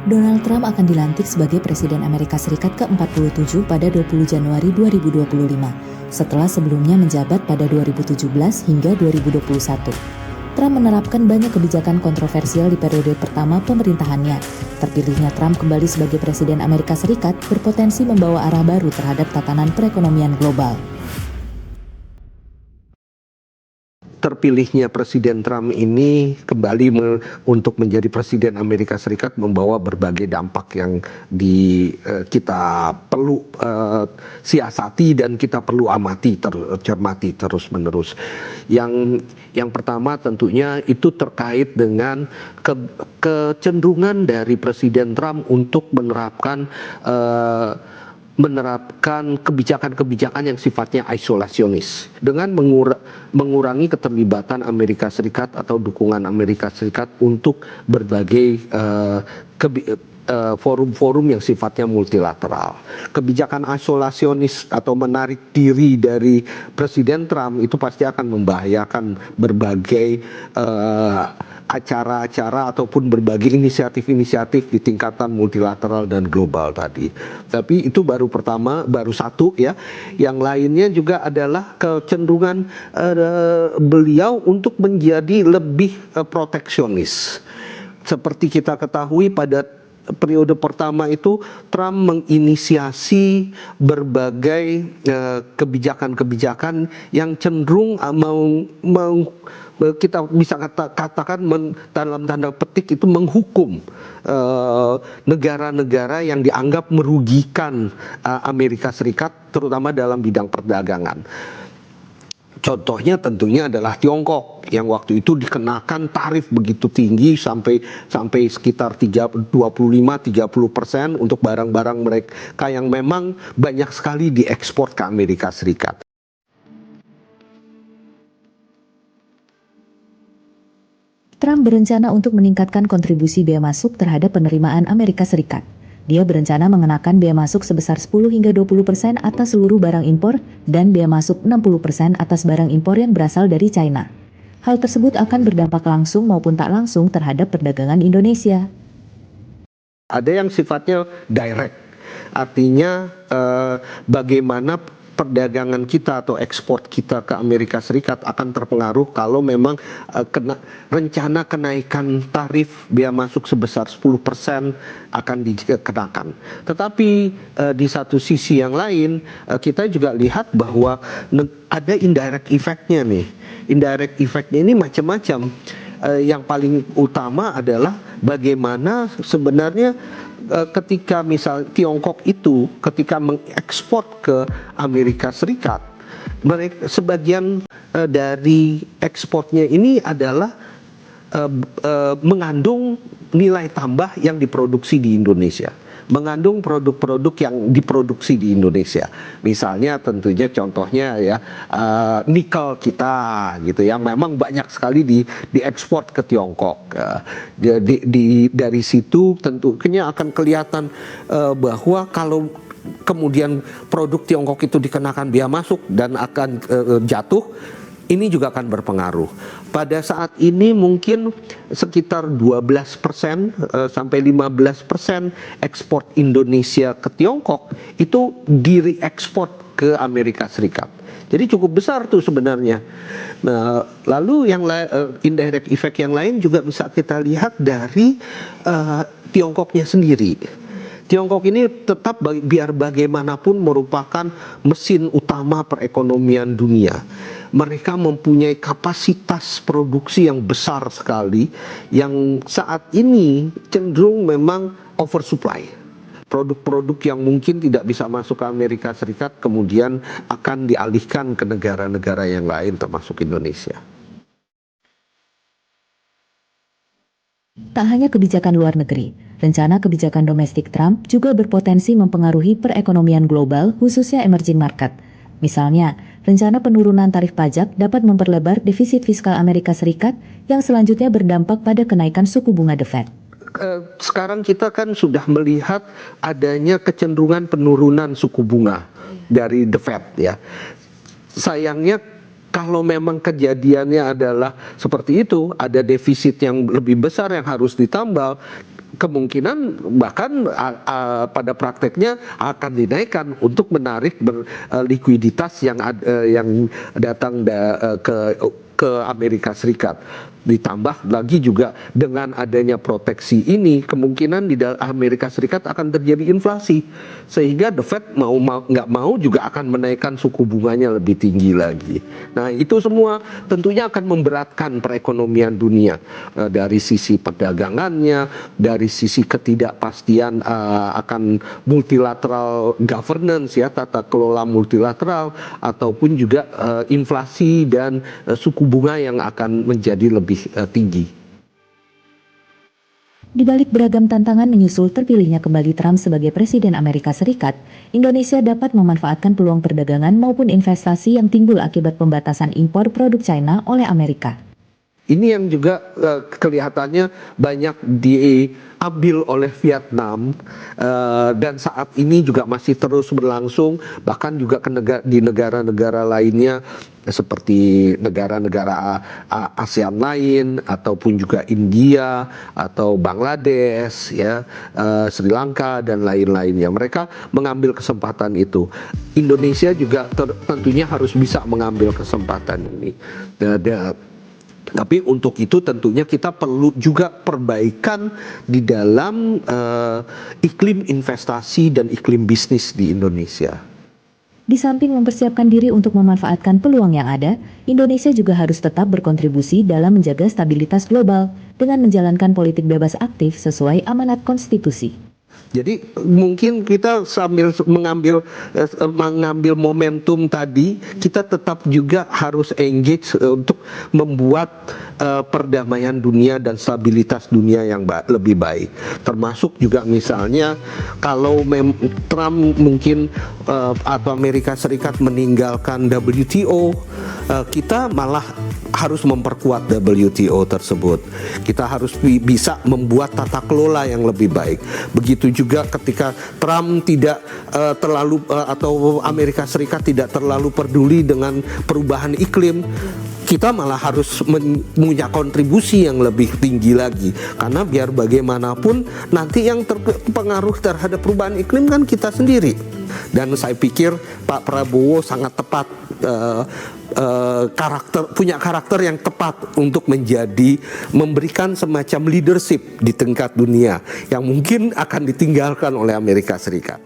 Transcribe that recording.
Donald Trump akan dilantik sebagai Presiden Amerika Serikat ke-47 pada 20 Januari 2025, setelah sebelumnya menjabat pada 2017 hingga 2021. Trump menerapkan banyak kebijakan kontroversial di periode pertama pemerintahannya. Terpilihnya Trump kembali sebagai Presiden Amerika Serikat berpotensi membawa arah baru terhadap tatanan perekonomian global. Terpilihnya Presiden Trump ini kembali untuk menjadi Presiden Amerika Serikat membawa berbagai dampak yang kita perlu siasati dan kita perlu amati, cermati terus-menerus. Yang pertama tentunya itu terkait dengan kecenderungan dari Presiden Trump untuk menerapkan kebijakan-kebijakan yang sifatnya isolasionis dengan mengurangi keterlibatan Amerika Serikat atau dukungan Amerika Serikat untuk berbagai forum-forum yang sifatnya multilateral. Kebijakan isolasionis atau menarik diri dari Presiden Trump itu pasti akan membahayakan berbagai acara-acara ataupun berbagai inisiatif-inisiatif di tingkatan multilateral dan global tadi. Tapi itu baru satu ya. Yang lainnya juga adalah kecenderungan beliau untuk menjadi lebih proteksionis. Seperti kita ketahui pada periode pertama itu Trump menginisiasi berbagai kebijakan-kebijakan yang cenderung kita bisa katakan dalam tanda petik itu menghukum negara-negara yang dianggap merugikan Amerika Serikat terutama dalam bidang perdagangan. Contohnya tentunya adalah Tiongkok yang waktu itu dikenakan tarif begitu tinggi sampai sekitar 25-30% untuk barang-barang mereka yang memang banyak sekali diekspor ke Amerika Serikat. Trump berencana untuk meningkatkan kontribusi bea masuk terhadap penerimaan Amerika Serikat. Dia berencana mengenakan bea masuk sebesar 10 hingga 20% atas seluruh barang impor dan bea masuk 60% atas barang impor yang berasal dari China. Hal tersebut akan berdampak langsung maupun tak langsung terhadap perdagangan Indonesia. Ada yang sifatnya direct, artinya bagaimana perdagangan kita atau ekspor kita ke Amerika Serikat akan terpengaruh kalau memang rencana kenaikan tarif bea masuk sebesar 10% akan dikenakan. Tetapi di satu sisi yang lain kita juga lihat bahwa ada indirect effect-nya nih. Indirect effect-nya ini macam-macam. Yang paling utama adalah bagaimana sebenarnya ketika misal Tiongkok itu ketika mengekspor ke Amerika Serikat, sebagian dari ekspornya ini adalah mengandung nilai tambah yang diproduksi di Indonesia, mengandung produk-produk yang diproduksi di Indonesia. Misalnya tentunya contohnya ya nikel kita gitu ya, memang banyak sekali diekspor ke Tiongkok. Dari situ tentunya akan kelihatan bahwa kalau kemudian produk Tiongkok itu dikenakan bea masuk dan akan jatuh, ini juga akan berpengaruh. Pada saat ini mungkin sekitar 12% sampai 15% ekspor Indonesia ke Tiongkok itu direekspor ke Amerika Serikat. Jadi cukup besar tuh sebenarnya. Nah, lalu yang indirect effect yang lain juga bisa kita lihat dari Tiongkoknya sendiri. Tiongkok ini tetap biar bagaimanapun merupakan mesin utama perekonomian dunia. Mereka mempunyai kapasitas produksi yang besar sekali yang saat ini cenderung memang oversupply. Produk-produk yang mungkin tidak bisa masuk ke Amerika Serikat kemudian akan dialihkan ke negara-negara yang lain termasuk Indonesia. Tak hanya kebijakan luar negeri, rencana kebijakan domestik Trump juga berpotensi mempengaruhi perekonomian global khususnya emerging market. Misalnya, rencana penurunan tarif pajak dapat memperlebar defisit fiskal Amerika Serikat yang selanjutnya berdampak pada kenaikan suku bunga The Fed. Sekarang kita kan sudah melihat adanya kecenderungan penurunan suku bunga dari The Fed ya. Sayangnya kalau memang kejadiannya adalah seperti itu, ada defisit yang lebih besar yang harus ditambal, kemungkinan bahkan pada prakteknya akan dinaikkan untuk menarik likuiditas yang datang ke Amerika Serikat. Ditambah lagi juga dengan adanya proteksi ini, kemungkinan di Amerika Serikat akan terjadi inflasi, sehingga The Fed nggak mau juga akan menaikkan suku bunganya lebih tinggi lagi. Nah, itu semua tentunya akan memberatkan perekonomian dunia, dari sisi perdagangannya, dari sisi ketidakpastian akan multilateral governance, ya, tata kelola multilateral, ataupun juga inflasi dan suku bunga yang akan menjadi lebih tinggi. Di balik beragam tantangan menyusul terpilihnya kembali Trump sebagai Presiden Amerika Serikat, Indonesia dapat memanfaatkan peluang perdagangan maupun investasi yang timbul akibat pembatasan impor produk China oleh Amerika. Ini yang juga kelihatannya banyak diambil oleh Vietnam, dan saat ini juga masih terus berlangsung, bahkan juga di negara-negara lainnya seperti negara-negara ASEAN lain, ataupun juga India atau Bangladesh, ya, Sri Lanka dan lain-lainnya. Mereka mengambil kesempatan itu. Indonesia juga tentunya harus bisa mengambil kesempatan ini. Tapi untuk itu tentunya kita perlu juga perbaikan di dalam iklim investasi dan iklim bisnis di Indonesia. Di samping mempersiapkan diri untuk memanfaatkan peluang yang ada, Indonesia juga harus tetap berkontribusi dalam menjaga stabilitas global dengan menjalankan politik bebas aktif sesuai amanat konstitusi. Jadi mungkin kita sambil mengambil momentum tadi, kita tetap juga harus engage untuk membuat perdamaian dunia dan stabilitas dunia yang lebih baik. Termasuk juga misalnya kalau Trump mungkin atau Amerika Serikat meninggalkan WTO, kita malah harus memperkuat WTO tersebut. Kita harus bisa membuat tata kelola yang lebih baik. Begitu juga ketika Trump tidak terlalu atau Amerika Serikat tidak terlalu peduli dengan perubahan iklim, kita malah harus punya kontribusi yang lebih tinggi lagi, karena biar bagaimanapun nanti yang terpengaruh terhadap perubahan iklim kan kita sendiri. Dan saya pikir Pak Prabowo sangat tepat, punya karakter yang tepat untuk memberikan semacam leadership di tingkat dunia yang mungkin akan ditinggalkan oleh Amerika Serikat.